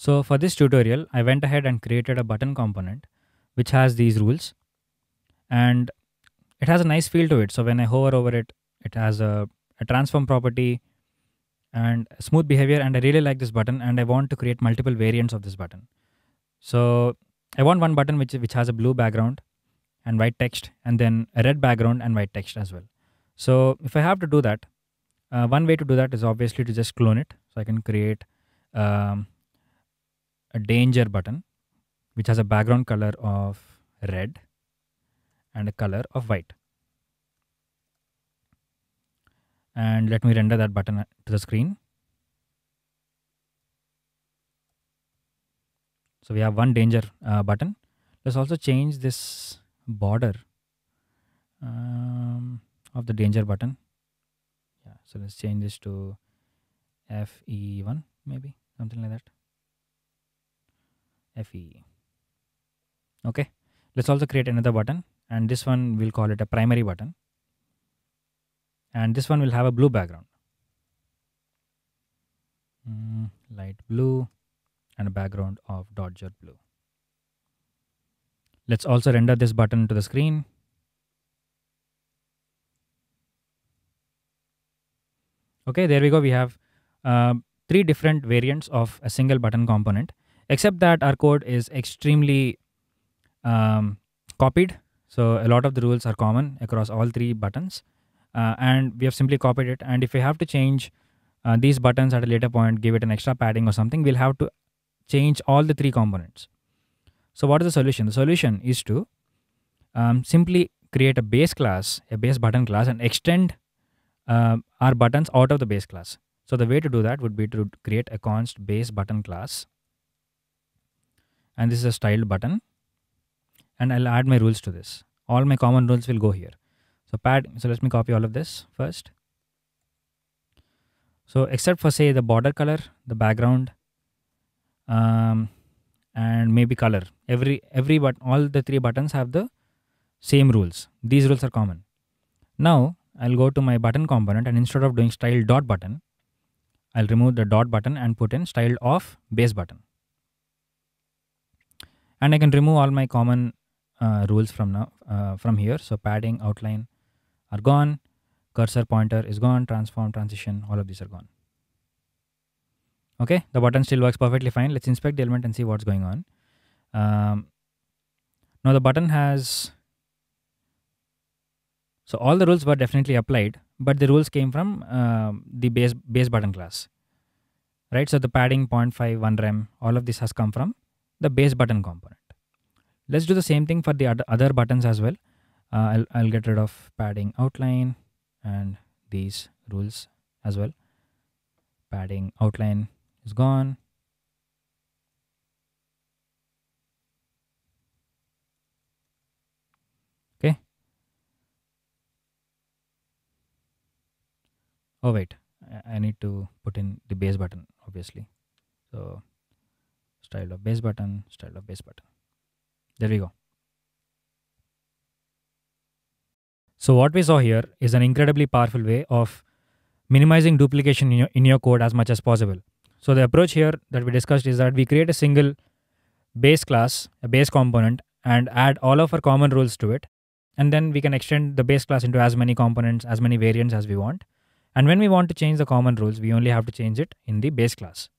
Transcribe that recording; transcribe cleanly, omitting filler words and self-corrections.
So for this tutorial, I went ahead and created a button component which has these rules, and it has a nice feel to it. So when I hover over it, it has a transform property and smooth behavior, and I really like this button, and I want to create multiple variants of this button. So I want one button which has a blue background and white text, and then a red background and white text as well. So if I have to do that, one way to do that is obviously to just clone it. So I can create um, a danger button which has a background color of red and a color of white. And let me render that button to the screen. So we have one danger button. Let's also change this border of the danger button. Yeah, so let's change this to FE1, maybe something like that. FE. Okay, let's also create another button, and this one we'll call it a primary button, and this one will have a blue background, light blue, and a background of Dodger blue. Let's also render this button to the screen. Okay, there we go. We have 3 different variants of a single button component, except that our code is extremely copied. So a lot of the rules are common across all 3 buttons, and we have simply copied it. And if we have to change these buttons at a later point, give it an extra padding or something, we'll have to change all the 3 components. So what is the solution? The solution is to simply create a base class, a base button class, and extend our buttons out of the base class. So the way to do that would be to create a const base button class, and this is a styled button, and I'll add my rules to this. All my common rules will go here. So let me copy all of this first. So except for, say, the border color, the background, and maybe color, all the 3 buttons have the same rules. These rules are common. Now I'll go to my button component, and instead of doing style dot button, I'll remove the dot button and put in style of base button. And I can remove all my common rules from here. So padding, outline are gone, cursor pointer is gone, transform, transition, all of these are gone. Okay, the button still works perfectly fine. Let's inspect the element and see what's going on. Now the button has, so all the rules were definitely applied, but the rules came from the base button class, right? So the padding 0.5, 1 rem, all of this has come from the base button component. Let's do the same thing for the other buttons as well. I'll get rid of padding, outline, and these rules as well. Padding, outline is gone. Okay. Oh wait, I need to put in the base button, obviously. So style of base button, style of base button. There we go. So what we saw here is an incredibly powerful way of minimizing duplication in your code as much as possible. So the approach here that we discussed is that we create a single base class, a base component, and add all of our common rules to it. And then we can extend the base class into as many components, as many variants as we want. And when we want to change the common rules, we only have to change it in the base class.